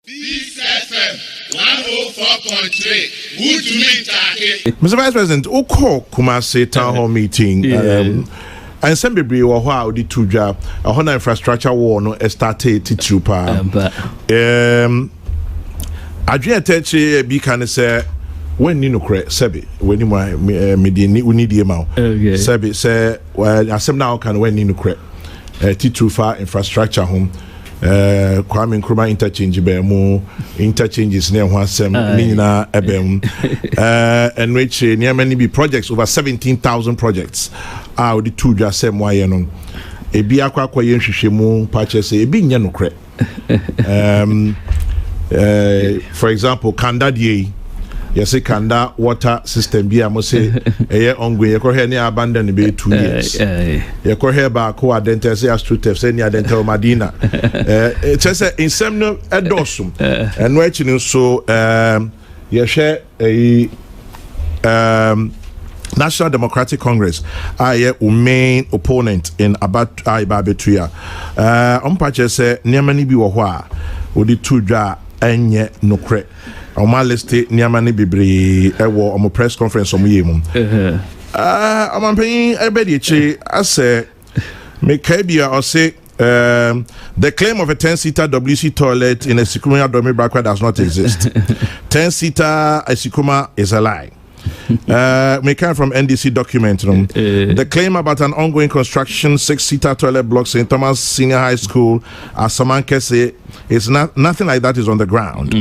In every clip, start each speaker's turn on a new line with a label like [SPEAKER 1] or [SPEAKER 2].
[SPEAKER 1] Peace FM 104.3. Ultimatum.
[SPEAKER 2] Mr. Vice President, Oko Kumasi Town Hall meeting. And some people were how the two job a Honda infrastructure war no started to chupa. Adrian Teche be can say when you know correct Sebi when you me need the amount. Sebi say well I now can when you know correct T2 infrastructure home. Kwame Nkrumah interchange be mo interchanges near one sem nina ebem and which near many be projects over 17,000 projects are the two just same why no e bi akwa yen hwehwe mu purchase e bi nya no kre for example Kanda die yes Kanda water system bi am say e ongoing e ko here near abandon be 2 years e ko here ba ko adente say astrutef say near adente Madina it says in some no edosum and which no so you share a National Democratic Congress are main opponent in about Ibabetuya purchase say niamani bi wo ho a odi tudwa enye nokre my list niamani bibri ewo omo press conference omo yemu I'm paying everybody I say me kabia or say the claim of a 10-seater WC toilet in a Sikuma Domi Brakwa does not exist. 10-seater Sikuma is a lie. May come from NDC document. The claim about an ongoing construction 6-seater toilet block St. Thomas Senior High School, as Samanke say, is nothing like that is on the ground.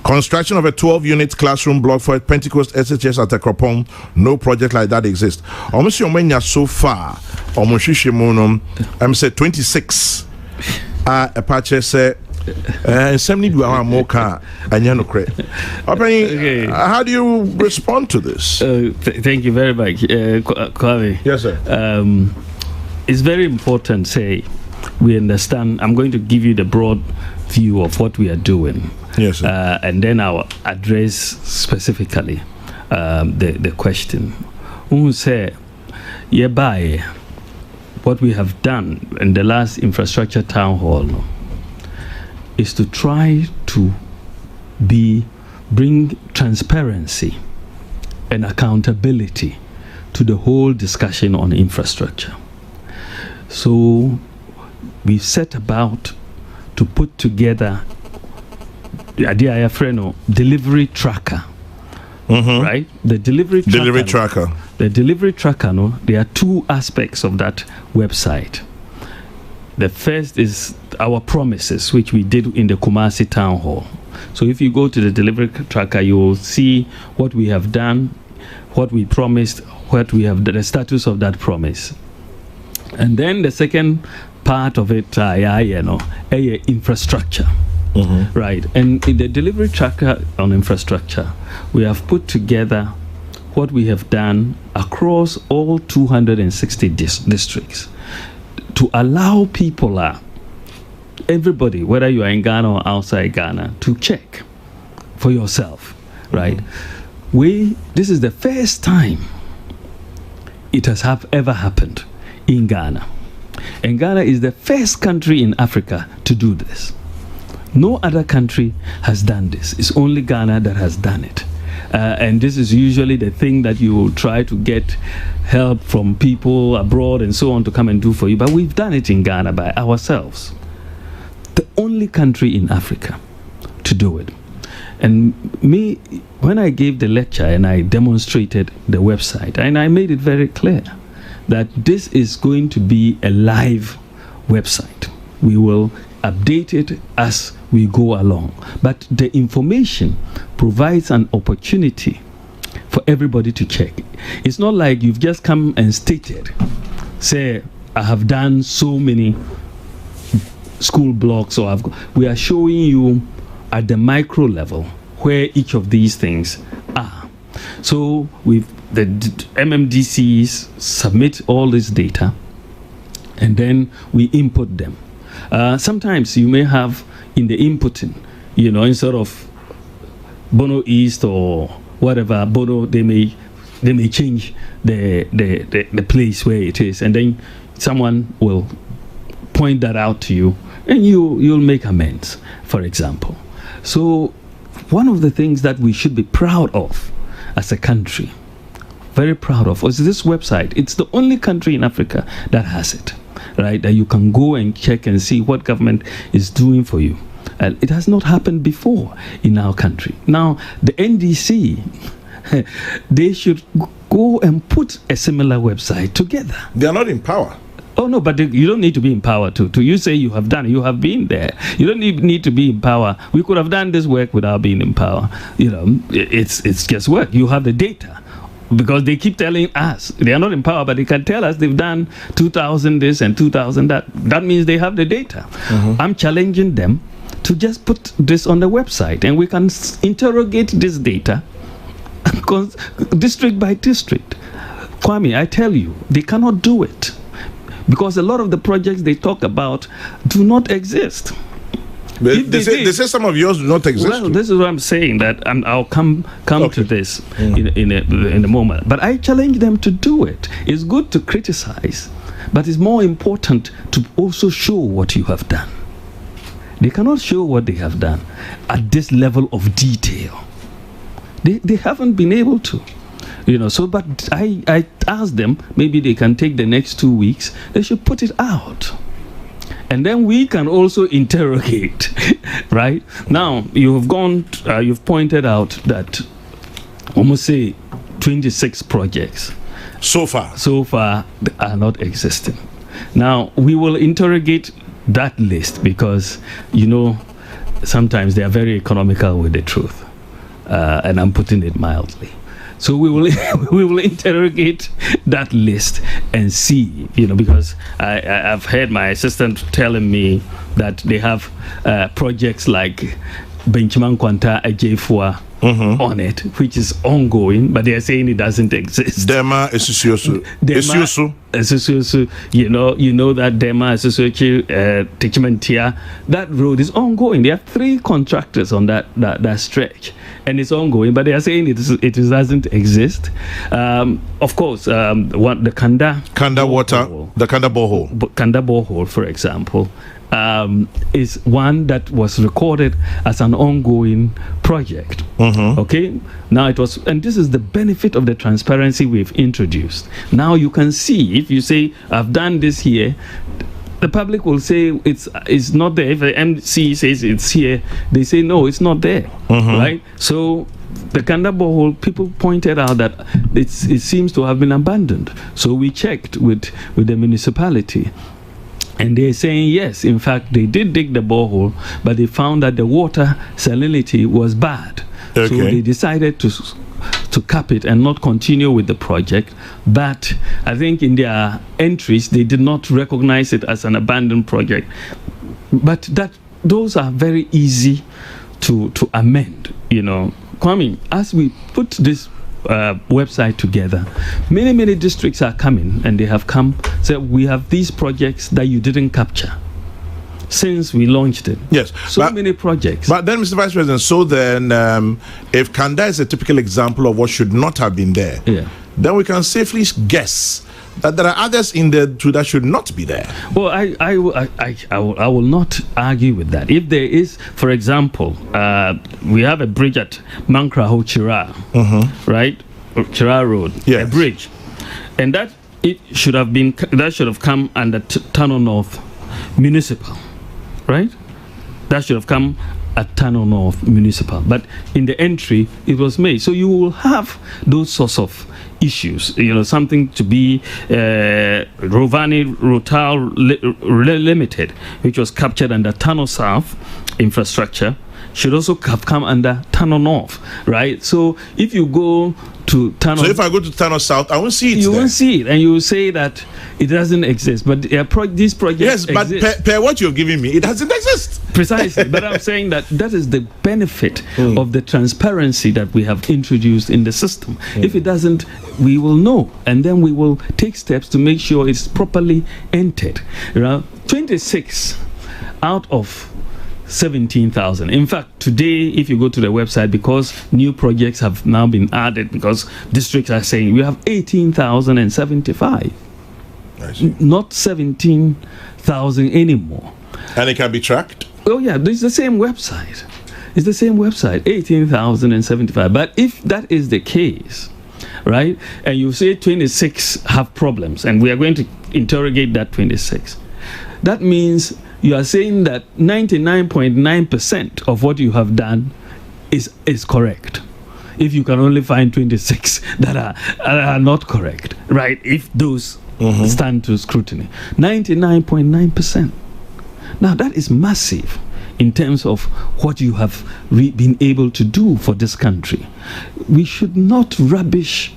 [SPEAKER 2] Construction of a 12-unit classroom block for Pentecost SHS at Ekropong, no project like that exists. Almost your so far, almost I'm say 26. A patch say. Some need more car and you know how do you respond to this?
[SPEAKER 3] Thank you very much, Kwame.
[SPEAKER 2] Yes, sir.
[SPEAKER 3] It's very important. Say we understand. I'm going to give you the broad view of what we are doing.
[SPEAKER 2] Yes, sir.
[SPEAKER 3] And then I'll address specifically the question. Who say by what we have done in the last infrastructure town hall is to try to bring transparency and accountability to the whole discussion on infrastructure. So we set about to put together the idea delivery tracker. Right? The delivery tracker. The delivery tracker, there are two aspects of that website. The first is our promises, which we did in the Kumasi Town Hall. So if you go to the delivery tracker, you will see what we have done, what we promised, what we have, the status of that promise. And then the second part of it, infrastructure. Right. And in the delivery tracker on infrastructure, we have put together what we have done across all 260 districts. To allow people, everybody, whether you are in Ghana or outside Ghana, to check for yourself, right? This is the first time it has ever happened in Ghana. And Ghana is the first country in Africa to do this. No other country has done this. It's only Ghana that has done it. And this is usually the thing that you will try to get help from people abroad and so on to come and do for you. But we've done it in Ghana by ourselves. The only country in Africa to do it. And me, when I gave the lecture and I demonstrated the website, and I made it very clear that this is going to be a live website. We will update it as we go along. But the information provides an opportunity for everybody to check. It's not like you've just come and stated, say, I have done so many school blocks, or we are showing you at the micro level where each of these things are. So the MMDCs submit all this data and then we input them. Sometimes you may have in the inputting, instead of Bono East or whatever, Bono, they may change the place where it is, and then someone will point that out to you, and you'll make amends, for example. So one of the things that we should be proud of as a country, very proud of, is this website. It's the only country in Africa that has it, right? That you can go and check and see what government is doing for you. It has not happened before in our country. Now, the NDC, they should go and put a similar website together.
[SPEAKER 2] They are not in power.
[SPEAKER 3] Oh no, but you don't need to be in power to you say you have done it. You have been there. You don't need to be in power. We could have done this work without being in power. It's just work. You have the data. Because they keep telling us they are not in power, but they can tell us they've done 2,000 this and 2,000 that. That means they have the data. I'm challenging them to just put this on the website, and we can interrogate this data district by district. Kwame, I tell you, they cannot do it because a lot of the projects they talk about do not exist.
[SPEAKER 2] They say some of yours do not exist.
[SPEAKER 3] Well, this is what I'm saying, that I'll come to this in a moment. But I challenge them to do it. It's good to criticize, but it's more important to also show what you have done. They cannot show what they have done at this level of detail. They haven't been able to. So but I asked them, maybe they can take the next 2 weeks, they should put it out. And then we can also interrogate, right? Now, you've pointed out that, almost say, 26 projects. So far, are not existing. Now, we will interrogate that list because, sometimes they are very economical with the truth. And I'm putting it mildly. So we will interrogate that list and see, because I've heard my assistant telling me that they have projects like Benchman Kwanta Ajefua on it, which is ongoing, but they are saying it doesn't exist.
[SPEAKER 2] Dema Esusiosu.
[SPEAKER 3] You know that Dema Esusiosu Tichimentia, that road is ongoing. There are 3 contractors on that stretch, and it's ongoing, but they are saying it doesn't exist. Of course, the Kanda
[SPEAKER 2] water, the Kanda borehole.
[SPEAKER 3] Kanda borehole, for example, is one that was recorded as an ongoing project. Okay, now and this is the benefit of the transparency we've introduced. Now you can see, if you say I've done this here, the public will say it's not there. If the MC says it's here, they say no, it's not there, right? So the Kanda borehole, people pointed out that it seems to have been abandoned. So we checked with the municipality. And they're saying, yes, in fact, they did dig the borehole, but they found that the water salinity was bad. Okay. So they decided to cap it and not continue with the project. But I think in their entries, they did not recognize it as an abandoned project. But those are very easy to amend, Kwame, as we put this website together, many districts are coming, and they have come, so we have these projects that you didn't capture since we launched it.
[SPEAKER 2] Yes,
[SPEAKER 3] many projects.
[SPEAKER 2] But then, Mr. Vice President, so then if Kanda is a typical example of what should not have been there, then we can safely guess that there are others in there too that should not be there.
[SPEAKER 3] Well, I will not argue with that. If there is, for example, we have a bridge at Mankraho Chira, right? Chira Road, a bridge, and that should have come under Tano North Municipal, right? That should have come at Tano North Municipal, but in the entry it was made. So you will have those sorts of issues, something to be Rovani Rotal Limited, which was captured under Tano South Infrastructure, should also have come under Tano North, right? So if you go to Tano,
[SPEAKER 2] so if I go to Tano South, I won't see it.
[SPEAKER 3] You won't see it, and you will say that it doesn't exist. But these projects
[SPEAKER 2] but per what you've given me, it doesn't exist.
[SPEAKER 3] Precisely. But I'm saying that is the benefit of the transparency that we have introduced in the system. If it doesn't, we will know, and then we will take steps to make sure it's properly entered. 26 out of 17,000. In fact, today, if you go to the website, because new projects have now been added, because districts are saying we have 18,075, not 17,000 anymore.
[SPEAKER 2] And it can be tracked?
[SPEAKER 3] Oh yeah, there's the same website. It's the same website, 18,075. But if that is the case, right, and you say 26 have problems, and we are going to interrogate that 26, that means you are saying that 99.9% of what you have done is correct. If you can only find 26 that are not correct, right? If those stand to scrutiny, 99.9%. Now that is massive in terms of what you have been able to do for this country. We should not rubbish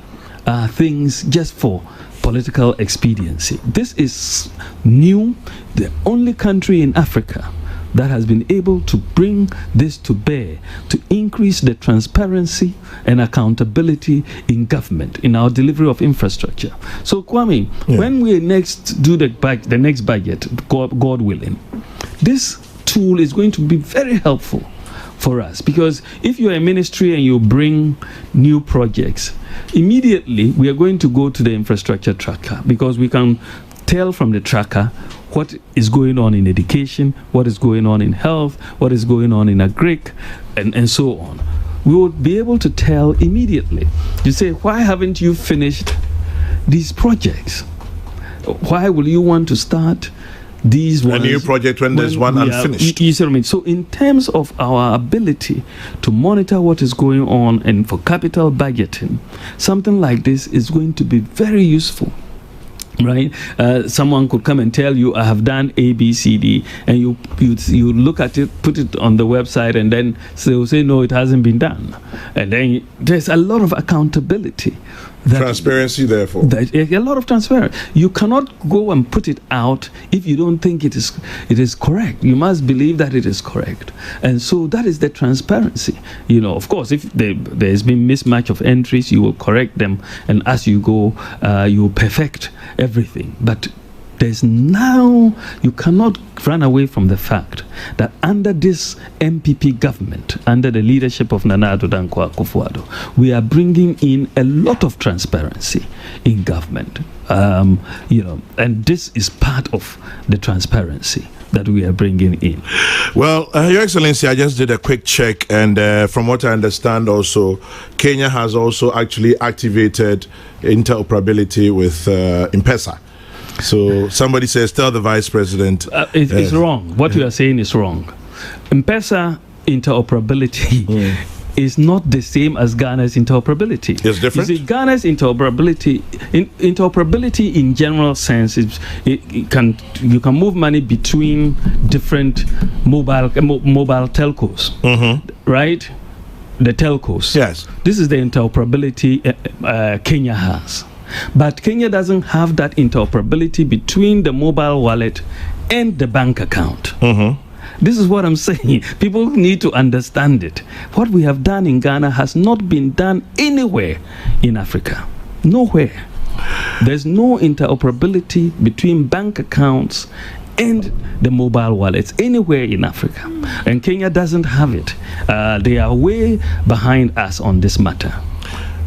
[SPEAKER 3] things just for political expediency. This is new, the only country in Africa that has been able to bring this to bear, to increase the transparency and accountability in government, in our delivery of infrastructure. So Kwame, when we next do the next budget, God willing, this tool is going to be very helpful for us, because if you're a ministry and you bring new projects, immediately we are going to go to the infrastructure tracker, because we can tell from the tracker what is going on in education, what is going on in health, what is going on in agric, and so on. We would be able to tell immediately. You say, why haven't you finished these projects? Why will you want to start these ones?
[SPEAKER 2] A new project when there's one unfinished.
[SPEAKER 3] You see what I mean? So in terms of our ability to monitor what is going on and for capital budgeting, something like this is going to be very useful. Right, someone could come and tell you, I have done A, B, C, D, and you look at it, put it on the website, and then they'll say, no, it hasn't been done. And then there's a lot of accountability.
[SPEAKER 2] Transparency, therefore.
[SPEAKER 3] A lot of transparency. You cannot go and put it out if you don't think it is correct. You must believe that it is correct. And so that is the transparency. You know, of course, if there's been mismatch of entries, you will correct them. And as you go, you perfect everything. But you cannot run away from the fact that under this MPP government, under the leadership of Nana Addo Dankwa Akufo-Addo, we are bringing in a lot of transparency in government. And this is part of the transparency that we are bringing in.
[SPEAKER 2] Well, Your Excellency, I just did a quick check, and from what I understand also, Kenya has also actually activated interoperability with M-Pesa. So somebody says, tell the Vice President.
[SPEAKER 3] It's wrong. What you are saying is wrong. M-Pesa interoperability is not the same as Ghana's interoperability.
[SPEAKER 2] It's different?
[SPEAKER 3] You see, Ghana's interoperability in general sense, you can move money between different mobile telcos, right? The telcos.
[SPEAKER 2] Yes.
[SPEAKER 3] This is the interoperability Kenya has. But Kenya doesn't have that interoperability between the mobile wallet and the bank account. This is what I'm saying. People need to understand it. What we have done in Ghana has not been done anywhere in Africa. Nowhere. There's no interoperability between bank accounts and the mobile wallets anywhere in Africa. And Kenya doesn't have it. They are way behind us on this matter.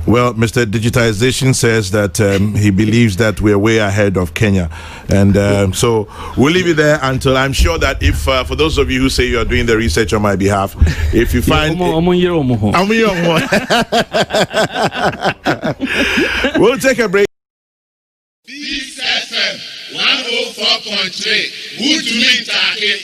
[SPEAKER 2] Well, Mr. Digitization says that he believes that we're way ahead of Kenya. And so we'll leave it there until I'm sure that if, for those of you who say you are doing the research on my behalf, if you find... We'll take a break.
[SPEAKER 1] This FM 104.3. Good to meet you.